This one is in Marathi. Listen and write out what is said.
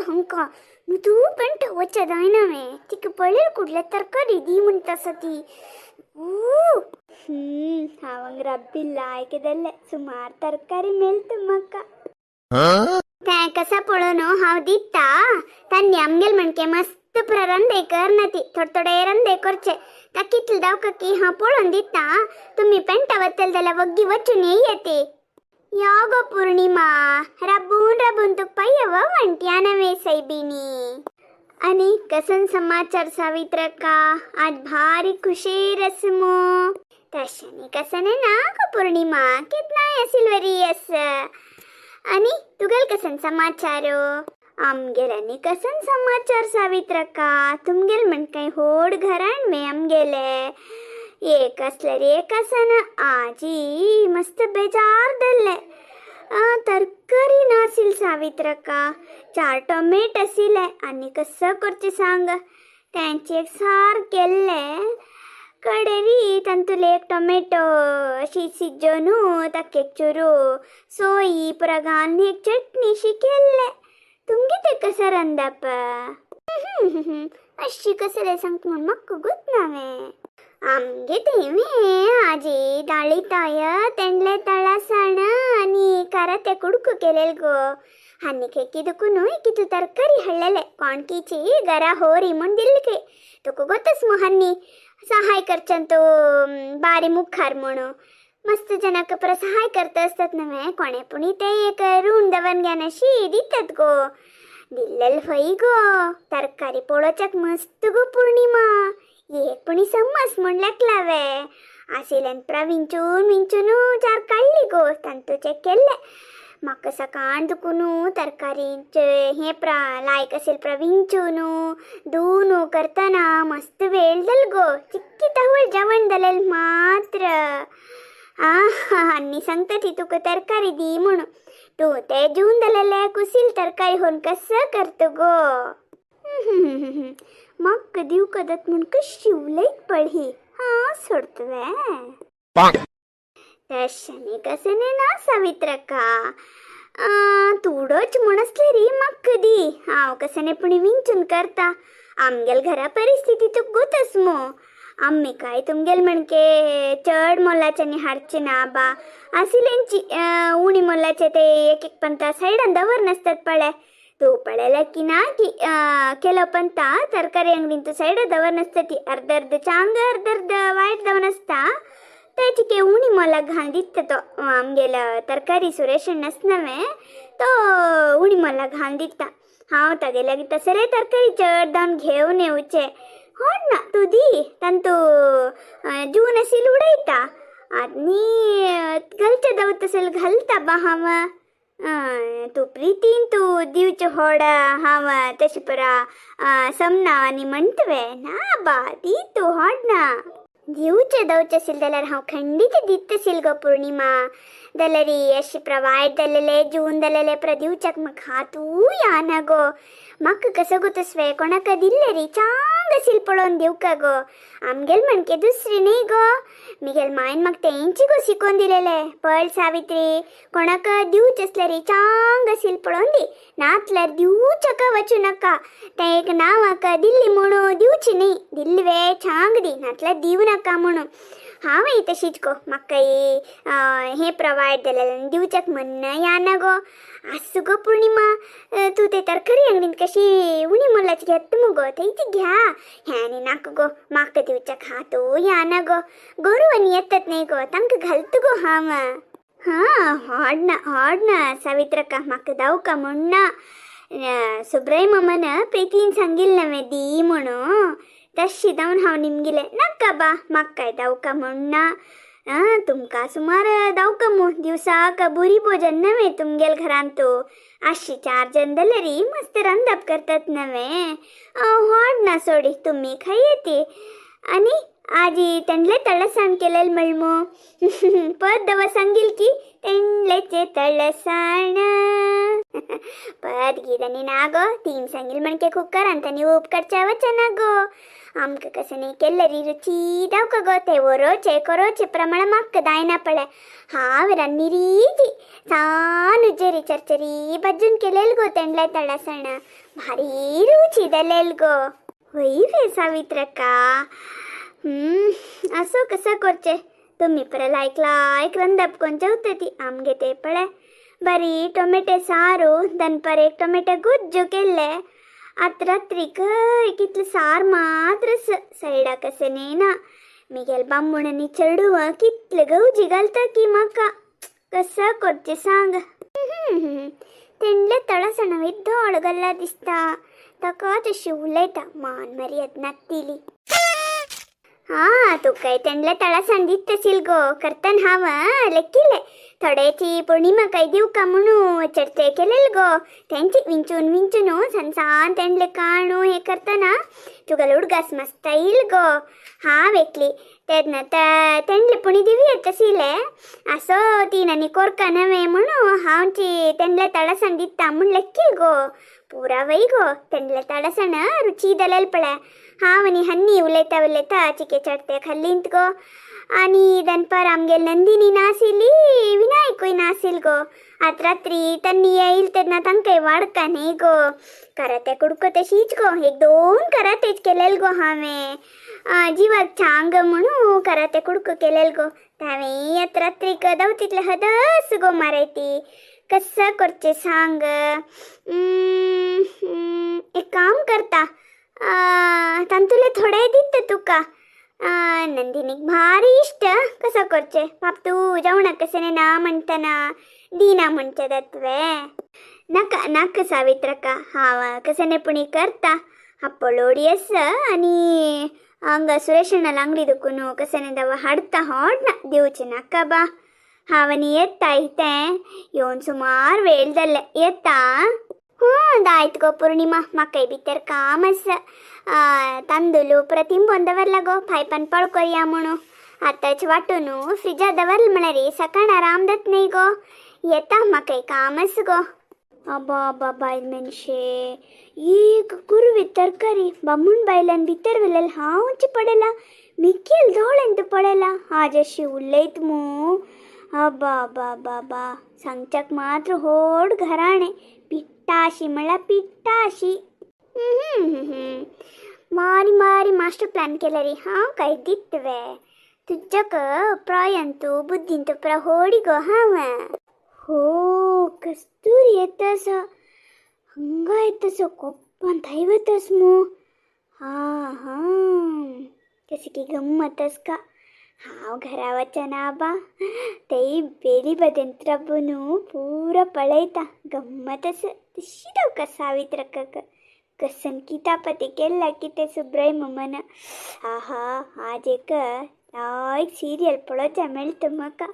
हंका तू पण ठेवच्या दायनावे तिक पळेल कुठल्या तरकारी दी म्हणतास ती हाವಂಗ ರಬ್ಬಿಲ್ಲ ಆಯ್ಕೆದಲ್ಲೇ ಸುಮಾರು ತರಕಾರಿ ಮೇಲ್ತು ಮಕ್ಕ काय कसा पळनो हाव दिता त्यांनी आमगेल म्हणके मस्त प्ररंदे करनती थोडे रंदे करचे त्या कितल दावक की हा पळून दिता तुम्ही पेंटावत्तल त्याला वग्गी वचून येते याग पौर्णिमा रबून तू पय्यव म्हणत्या नवे सैबिनी आणि कसन समाचार सावित्र का आज भारी खुशी रसमो तशाने कसने ना ग पौर्णिमा कितना असिल वरियस आणि तुगेल कसन समाचार आमगेलानी कसन समाचार सावित्र का तुमगेल म्हण काही होड घराण मे आमगेले एक असले रे कसन आजी मस्त बेजार दल्ले तरकारी नासिल सावित्र का 4 टोमॅटो असिले आणि कसं करचे सांग त्यांचे एक सार केले कडेरी तंतुले एक टोमॅटो अशी सिज्जोनु तक्के चुरू सोई प्रगान एक चटणी शिकेले तुमगे ते कसं रंदाप अशी कसले सांगतो म्हणून मग गुत नावे आमगे तेमे आजी डाळीताय तेंडले तळासण आणि करते कुडकु केलेल गो हन्नी किदकुनु कितु तरकारी हळले कोणकीची गरा होरी म्हणून दिल्के तुको गोतस मो हन्नी सहाय करचंतो बारी मुखार म्हणून मस्त जनक पर सहाय करत असतात नव्हे कोणे पुणी ते एक ऋण दवन ज्ञानशी दितात गो दिल्लेल होई गो तरकारी पोळोचक मस्त गो पौर्णिमा एक पुणी समस म्हणल्याक लावे आसिलेन प्रविंचून विंचून 4 काढली गो तंतुचे केले म्हाका सकाळ दुकुनु तरकारीचे हे लायक असेल प्रविंचूनु दूनु करताना मस्त वेळ दल गो चिक्की तवळ जेवण दलेल मात्र अन्नी सांगता ती तुका तरकारी दी म्हणून तू ते जून दलेले कुसील तरकारी होऊन कसं करतो गो मग कधी कदत म्हणून शिवलैक पळही सोडतवे तशाने कसने ना सावित्र का तुडोच म्हणसले री मग कधी हाव कसने पुणी विंचून करता आमगेल घरा परिस्थिती तू गोतस मो आम्ही काय तुमगेल म्हणके चढ मोलाचे हाडचे ना बा आसिलेंची उणी मोलाचे ते एक पंता साईडान दवर नसतात पळे तू पळेला की ना की केलो पंता तरकारी अंगडीन तू साईड दवर नसतं ती अर्ध चांग अर्ध वाईट दवर नसता त्याची के उणी मला घाल दित तो आमगेल तरकारी सुरेश नसनवे तो उणी मला घाल दिता हाव तगेला की तसरे तरकारी चढ दावन घेऊन येऊचे हो ना तू दी तंतू जून असेल उडयता आणि घलच्या दवत असेल घालता बा हाव तू प्रीतीन तू दिवचे होड हाव तशी परा समना आणि म्हणतवे ना बा दी तू होड ना दिवचे दवचे असेल जाल्यार हांव खंडीत दित असेल गो पौर्णिमा दलरी अशी प्रवायट दलेले जून दलेले प्रदिवचक मग हातू या ना गो म्हाका कसं गोतसवे कोणाका दिल्ले रे चांग असेल पळोवन दिवका गो आमगेल म्हणके दुसरी न्ही गो मिगेल मायन म्हाका तेंची गो शिकोवन दिलेले पळ सावित्री कोणाका दिवच असले रे चांग असेल पळोवन दी नातल्यार दिवचका वचू नका ते एक नावाका दिल्ली म्हणून दिवची न्ही दिल्वे चांग दी नातल्यार दिव नका म्हणून हांव तशीच गो म्हाका हे प्रवायड दिलेलें दिवचक म्हणणं या ना गो आसू गो पौर्णिमा तू ते तरकारी अंगडीन कशी उणी मोलाची घेत मुगो थंयची घ्या ह्यानी नाका गो म्हाका दिवचक हा तू या ना गो गोरवांनी येतात नाही गो तांकां घालता गो हांव हाड ना सावित्र का म्हाका दावका म्हणना सुब्रय मामान प्रीतीन सांगिल्लें नवे दी म्हणून तशी जावन हांव निमगेले नाका बा म्हाका काय दावका म्हणना तुमकां सुमार दावका मो दिवसाक बरी भोजन नवे तुमगेल घरान तू 4 जण दलेरी मस्त रांदप करतात नवे व्हड ना सोडी तुम्ही खाई येते आणि आजी तेंडले तळसाण केलेल मळमो पद दवा सांगील की तेंडलेचे तळसाण पद गिदानी ना गो 3 सांगील म्हणके कुकर आणि त्यांनी उपकारच्या वचना गो आमकां कशें न्ही केल्ले री रुची दावका गो ते वरोचे करोचे प्रमाण म्हाका दायना पळय हांव रान्नी री ती सान उजेरी चरचरी भाजून केलेल गो तेंडले तळासण भारी रुची दलेल गो होई रे सावित्रका. असो कसा करचे तुम्ही पर लायक रंदप कोण जेवते आमगे ते पळे बरी टोमेटे सारू दनपर एक टोमेटे गुज्जू केले आत रात्रीक कितले सार मात्र सैडा कसेने ना मिगेल बांबुणनी चढूव कितले गवजी घालता की म्हाका कसा करचे सांग. तेंडले तळसण विद्धोळ गल्ला दिसता ताका तशी उलयता मान मर्याद नातिली. हा तू काय तेंडले तळसण दिसतशील गो करतन हाव लेक्किले थोड्याची पौर्णिमा काय देऊ का म्हणू चर्चे केलेल गो त्यांची विंचून संसान तेंडले काणू हे करताना तुका उडगास मस्त येईल गो. हा वेकली तेदना तेंडले पुणी दिवी येतशिले असो ती ननी कोरका नवे म्हणू हांची तेंडले तळसण दिता म्हण लेक्किल गो पुरा वै गो तेंडले तळसण रुची दलेल पळे. हावनी हन्नी उलयता चिके चढते खाल्लींत गो आणि दनपर आमगेल नंदिनी नासिली विनायकूय नासिल गो आत रात्री तन्नी येईल तेन्ना तांकां वाडका न्ही गो कराते कुडको तशीच गो एक दोन करातेच केलेल गो हांवें जिवाक चांग म्हणू कराते कुडको केलेल गो हांवें आत रात्रीक दवतीतले हदस गो मारयती कसा करचे सांग. एक काम करता तांतुले थोडे दिते तुका नंदिनीक भारी इष्ट कसं करचे पाप तू जेवणा कसेने ना म्हणताना दीना म्हणचे दत्वे नाका नाका सावित्रका हाव कसेने पुणी करता हप्पळोडी अस आणि हंग सुरेशಣ್ಣल अंगडी दुकुनु कसेने दवा हाडता होड ना दिवचे नाका बा हावनी येता इते येवन सुमार वेळ जाल्ले येता. दायत गो पौर्णिमा म्हाकाय भितर काम आसा तांदूळ प्रतिम दवरला गो पायपान पळकोया म्हणू आताच वाटून फ्रिजा दवरल म्हणारी सकाळ आराम जात नाही गो येता म्हाकाय काम आसा गो. अबा बाबाय मनुष्ये एक कुरवी तरकारी बामून बायलान भितर वेलेल हांवची पडेला मिक्केल धोळेंत पडेला हाजशी उलयत मू अबा बाबा सांगच्याक मात्र होड घराणे पिट्टाशी म्हणल्यार पिट्टाशी. मारी मास्टर प्लॅन केला रे हांव काय दितवे तुज्याक प्रायंतू बुद्धींतू प्रहोडी गो हांव. हो कस्तूरी येतस हंगा येतस कोप्पान थैवतस मू. हा कशी की गम्मतस का हांव घरा वचना बा ते बेली बदंत्रबनू पूरा पळयता गम्मतस तशी का सावित्रक कसन कितापती केला की ते सुब्रह्म मन आहा आज एक लायक सिरियल पळोवचा मेळटा म्हाका.